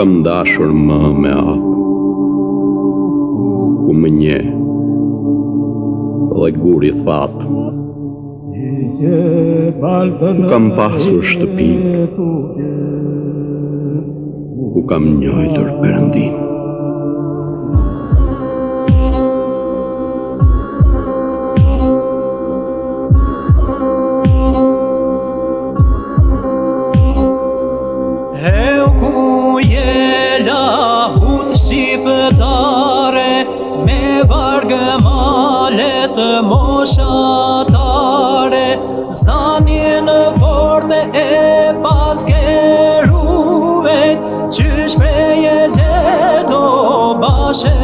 kam dashur më me atë, ku më nje, dhe guri thatë, ku kam pasur shtëpi, ku kam njojtur Perëndin. Me vargë malet moshatare, zanje në porte e paskeruvet, që shpreje gjeto bashe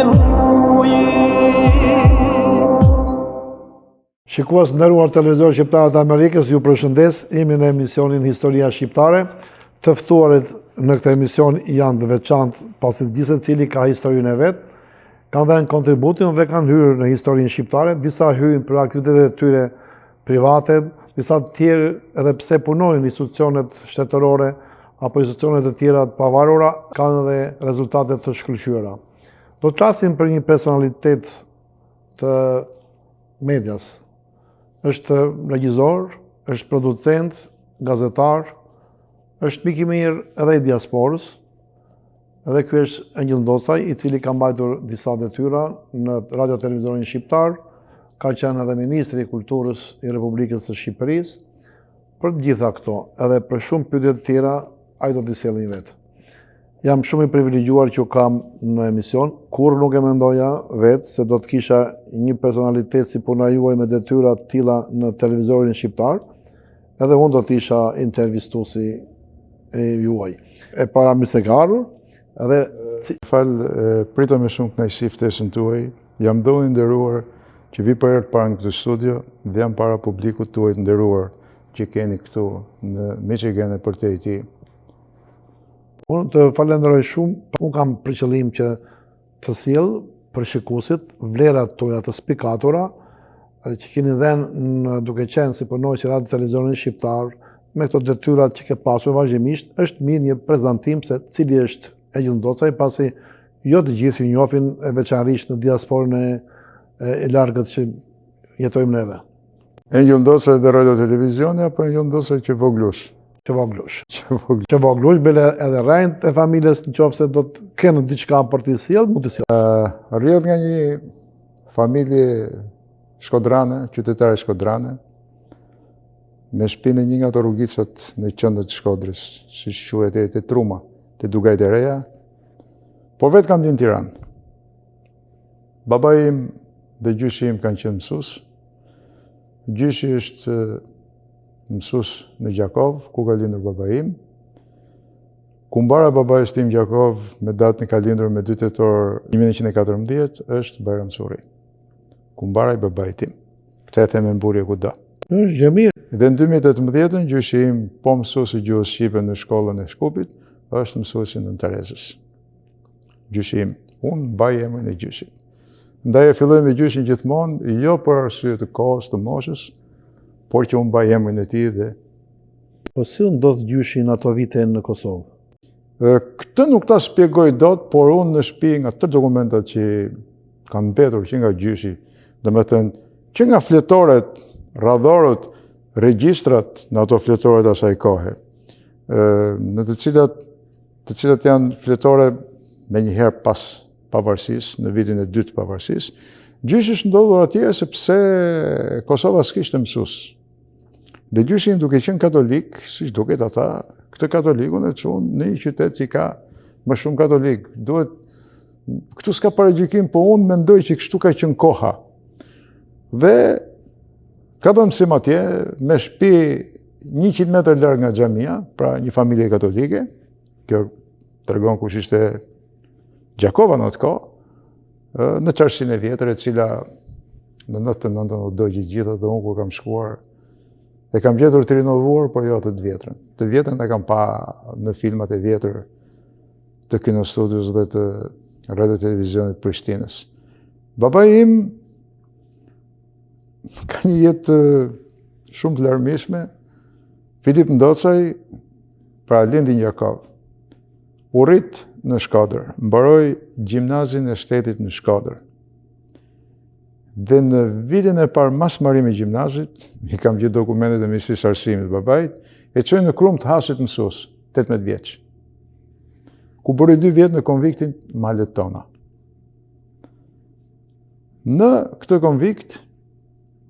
muji. Shikues nderuar televizor shqiptar të Amerikës, ju përshëndes, jemi në emisionin Historia Shqiptare. Të ftuarit në këtë emision janë të veçantë, pasi secili ka historinë e vet, kanë dhënë kontributin dhe kanë hyrë në historinë shqiptare, disa hyjnë për aktivitetet e tyre private, disa të tjerë edhe pse punojnë në institucionet shtetërore apo institucionet e tjera të pavarura, kanë edhe rezultate të shkëlqyera. Do të flasim për një personalitet të medias. Është regjisor, është producent, gazetar, është mik i mirë edhe i diasporës, edhe ky është Engjëll Ndocaj, i cili ka mbajtur disa detyra në radio televizorin shqiptar, ka qenë edhe ministri i kulturës i Republikës së Shqipërisë. Për të gjitha këto, edhe për shumë pyetje të tjera, ai do t'i sjellë vetë. Jam shumë i privilegjuar që u kam në emision, kur nuk e mendoja vetë se do të kisha një personalitet si puna juaj me detyra të tilla në televizorin shqiptar, edhe unë do të isha intervistuesi e juaj. E para mirë se ka ardhur, edhe pritëm me shumë kënaqësi ftesën tuaj. Jam dhënë i nderuar që vi për herë të parë në këtë studio dhe jam para publikut tuaj të nderuar që keni këtu në Michigan e përtejti. Unë të falenderoj shumë, unë kam për qëllim që të sjell për shikuesit vlerat tuaja të spikatura që keni dhënë duke qenë si punonjës i radio televizorit shqiptar, me këto detyrat që ke pasur vazhdimisht, është mirë një prezantim se cili është Engjëll Ndocaj, pasi jo të gjithë ju njohin e veçanërisht në diasporën e largët që jetojmë neve. Engjëll Ndocaj dhe radio televizioni apo Engjëll Ndocaj që voglush? Që voglush, bile edhe rrejnët e familjes nëse do të kenë diçka për t'i sjellë, mund t'i sjellë. Rrjedh nga një familje shkodrane, qytetare shkodrane, me shpinë një nga të rrugicat në qendër të Shkodrës, siç quhet te Truma, te Dugajt e Reja, por vetë kam qenë në Tiranë. Babai im dhe gjyshi im kanë qenë mësues. Gjyshi është mësues në Gjakov, ku ka lindur babai im. Kumbara babait tim Gjakov, me datën ka lindur me 2 tetor 1914, është Bajram Surri. Kumbara i babait tim. Këtë e them me mburje kudo. Është gjë mirë. Dhe në 2018, gjyshi im, po mësues i gjuhës shqipe në shkollën e Shkupit, është mësuesi në Terezës. Gjyshi im, unë mbaj emrin e gjyshit. Ndaj e filloj me gjyshin gjithmonë, jo për arsye të kohës, të moshës, por që unë mbaj emrin e tij dhe. Po si u ndodh gjyshi në ato vite në Kosovë? Këtë nuk ta shpjegoj dot, por unë në shtëpi nga të dokumentat që kanë mbetur që nga gjyshi, domethënë që nga fletoret, radhorët, regjistrat në ato fletoret asaj kohe, në të cilat janë fletore me njëherë pas pavarësisë, në vitin e 2 të pavarësisë, gjyshi është ndodhur atje sepse Kosova s'kishte mësues. Dhe gjyshi im duke qenë katolik, siç duket ata, këtë katolikun e çuan në një qytet që ka më shumë katolik. Duhet, këtu s'ka paragjykim, po unë mendoj që kështu ka qenë koha. Dhe ka dhënë mësim atje, me shtëpi 100 metër larg nga xhamia, pra një familje katolike. Kjo tregon kush ishte Gjakova në atë kohë, në çarsinë e vjetër, e cila në 99 u dogji gjithë, dhe unë kur kam shkuar, e kam gjetur të rinovuar, por jo të vjetrën. Të vjetrën e kam pa në filmat e vjetër të Kinostudios dhe të radio televizionit Prishtinës. Babai im ka një jetë shumë të larmishme. Filip Ndocaj, pra lindi në Gjakov. u rrit në Shkodër, mbaroi gjimnazin e shtetit në Shkodër. Dhe në vitin e parë mas marrimit gjimnazit, i kam gjithë dokumentet e Ministrisë Arsimit babait, e çoi në Krum të Hasit mësues, 18 vjeç. Ku bëri 2 vjet në konviktin Malet Tona. Në këtë konvikt,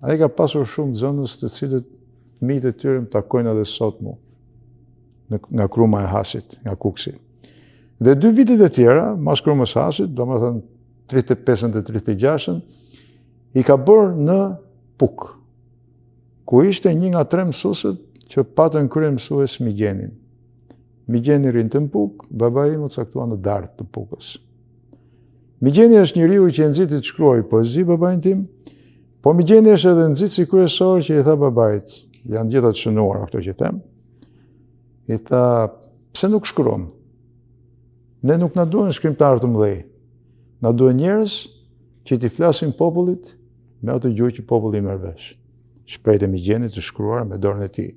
ai ka pasur shumë zonës të cilët mitë e tyre më takojnë edhe sot mu, nga Kruma e Hasit, nga Kuksi. Dhe 2 vitet e tjera, mas Krumës Hasit, do më thënë 35 dhe 36, i ka bërë në Puk, ku ishte një nga 3 mësuesit që patën krye mësues Migjenin. Migjeni rinte në Puk, babai im u caktua në Dart të Pukës. Migjeni është njeriu që e nxiti të shkruaj poezi babain tim, po Migjeni është edhe nxitësi kryesor që i tha babait, janë gjitha të shënuara këto që them. I tha, pse nuk shkruan? Ne nuk na duhen shkrimtarë të mëdhej. Na duhen njerëz që t'i flasin popullit me atë gjuhë që populli merr vesh. Shprehjet e Migjenit të shkruara me dorën e tij.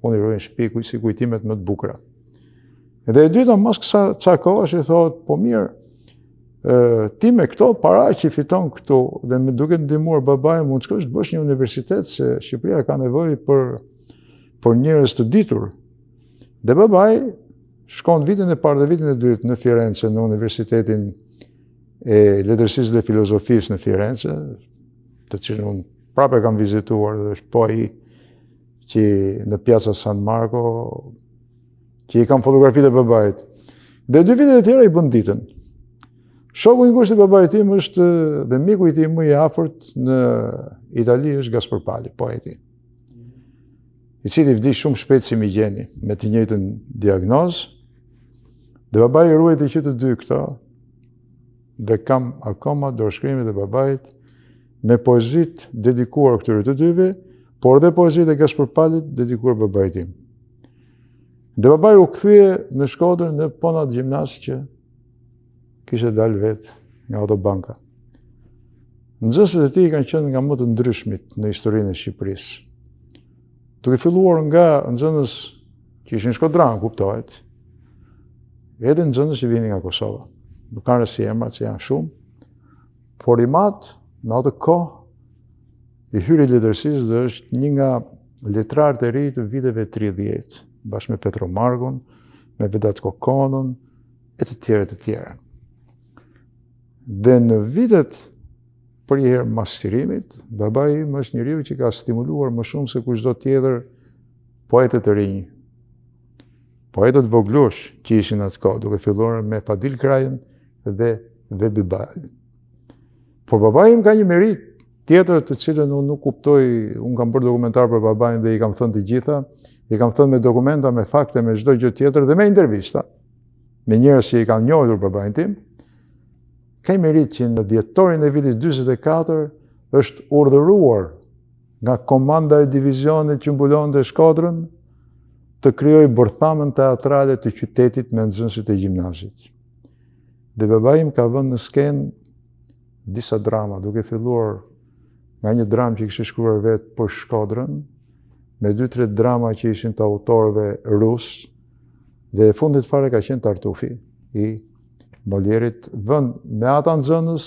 Unë i ruaj në shtëpi si kujtimet më të bukura. Dhe e dyta, mas ca kohësh i thotë, po mirë, ti me këto para që i fiton këtu dhe me duke ndihmuar babai mund të shkosh të bësh një universitet se Shqipëria ka nevojë për njerëz të ditur. Dhe babai shkon vitin e parë dhe vitin e dytë në Firenze në Universitetin e Letërsisë dhe Filozofisë në Firenze, të cilën unë prapë kam vizituar dhe është po ai që në Piazza San Marco, që i kam fotografitë e babait. Dhe 2 vitet e tjera i bën ditën. Shoku i ngushtë i babait tim është dhe miku i tij më i afërt në Itali është Gaspar Pali, poeti. I cili vdiq shumë shpejt si Migjeni, me të njëjtën diagnozë. Dhe babai ruajti që të dy këto, dhe kam akoma dorëshkrimet e babait me poezit dedikuar këtyre të dyve, por dhe poezit e Gaspar Palit dedikuar babait tim. Dhe babai u kthye në Shkodër në ponat gjimnaz që kishte dalë vetë nga autobanka. Nxënësit e tij kanë qenë nga më të ndryshmit në historinë e Shqipërisë. Duke filluar nga nxënës që ishin shkodran, kuptohet, edhe nxënës që vinin nga Kosova. Nuk kanë rësi emrat që janë shumë, por i matë në atë kohë i hyri letërsisë dhe është një nga letrarët e ri të viteve 30, bashkë me Petro Margun, me Vedat Kokonën, e të tjere të tjere. Dhe në vitet për një herë mas shtirimit, babai im është njeriu që ka stimuluar më shumë se kushdo tjetër poetët të rinj. Poetët voglush që ishin atë kohë, duke filluar me Fadil Krajën dhe Vebi Bali. Por babai im ka një merit tjetër të cilën unë nuk kuptoj, unë kam bërë dokumentar për babain dhe i kam thënë të gjitha, i kam thënë me dokumenta, me fakte, me çdo gjë tjetër dhe me intervista, me njerëz që i kanë njohur babain tim. Ka një merit që në dhjetorin e vitit 44 është urdhëruar nga komanda e divizionit që mbulonte Shkodrën të krijojë bërthamën teatrale të qytetit me nxënësit e gjimnazit. Dhe babai im ka vënë në skenë disa drama, duke filluar nga një dramë që kishte shkruar vetë për Shkodrën, me 2-3 drama që ishin të autorëve rusë, dhe e fundit fare ka qenë Tartufi i Molierit, vënë me ata nxënës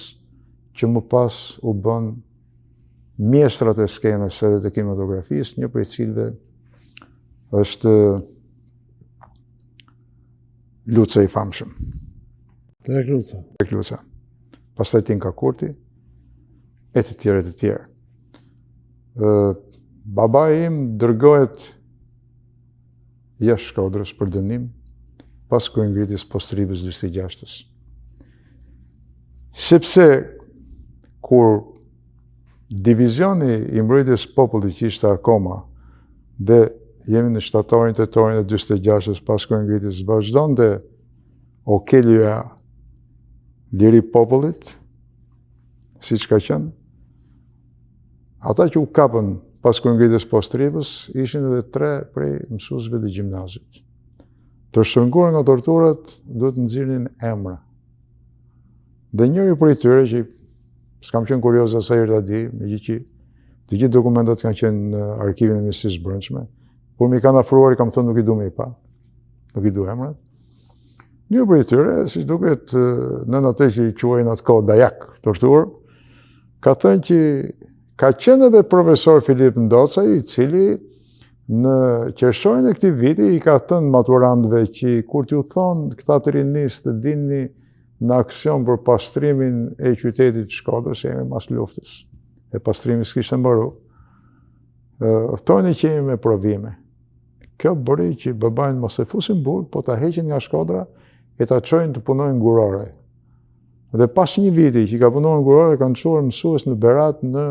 që më pas u bën mjeshtrat e skenës edhe të kinematografisë, një prej cilëve është Luca i famshëm. Trek Luca. Trek Luca. Pastaj Tinka Kurti, e të tjerë, e të tjerë. Babai im dërgohet jashtë Shkodrës për dënim, pas kryengritjes postribës 46-s. Sepse kur divizioni i mbrojtjes popullit që ishte akoma dhe jemi në shtatorin, tetorin e 46-s pas kryengritjes vazhdonte okelja liri popullit, siç ka qenë, ata që u kapën pas kryengritjes postribës ishin edhe 3 prej mësuesve të gjimnazit. Të shtrënguar nga torturat, duhet të nxirrnin emra. Dhe njëri prej tyre që s'kam qenë kurioz sa herë ta di, megjithë që të gjithë dokumentat kanë qenë në arkivin e Ministrisë Brendshme, kur më kanë afruar i kam thënë nuk i du me i pa, nuk i du emrat. Një prej tyre, si duket nën atë që i quajnë atë kohë dajak, torturë, ka thënë që ka qenë edhe profesor Filip Ndocaj, i cili në qershorin e këtij viti i ka thënë maturantëve që kur t'ju thonë këta të rinisë të dini në aksion për pastrimin e qytetit të Shkodrës, jemi mas luftës, e pastrimi s'kishte mbaru, thoni që jemi me provime. Kjo bëri që babajnë mos e fusin burg, po ta heqin nga Shkodra e ta çojnë të punojnë ngurore. Dhe pas një viti që ka punuar ngurore, kanë çuar mësues në Berat në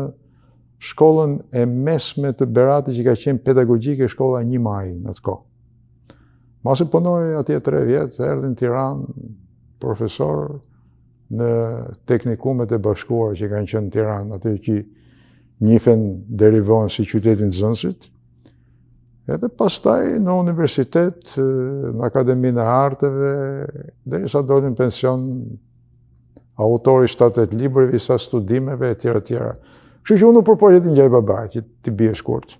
shkollën e mesme të Beratit që ka qenë pedagogjike shkolla 1 Maj në atë kohë. Masi punoi atje 3 vjet, erdhi në Tiranë profesor në teknikumet e bashkuara që kanë qenë në Tiranë, aty që njihen derivohen si qytetin Zënësit. Edhe pastaj në universitet, në Akademinë e Arteve, derisa doli në pension, autori 7-8 librave, sa studimeve, etj. Kështu që unë përpoqja të ngjaj babait, që t'i bie shkurt.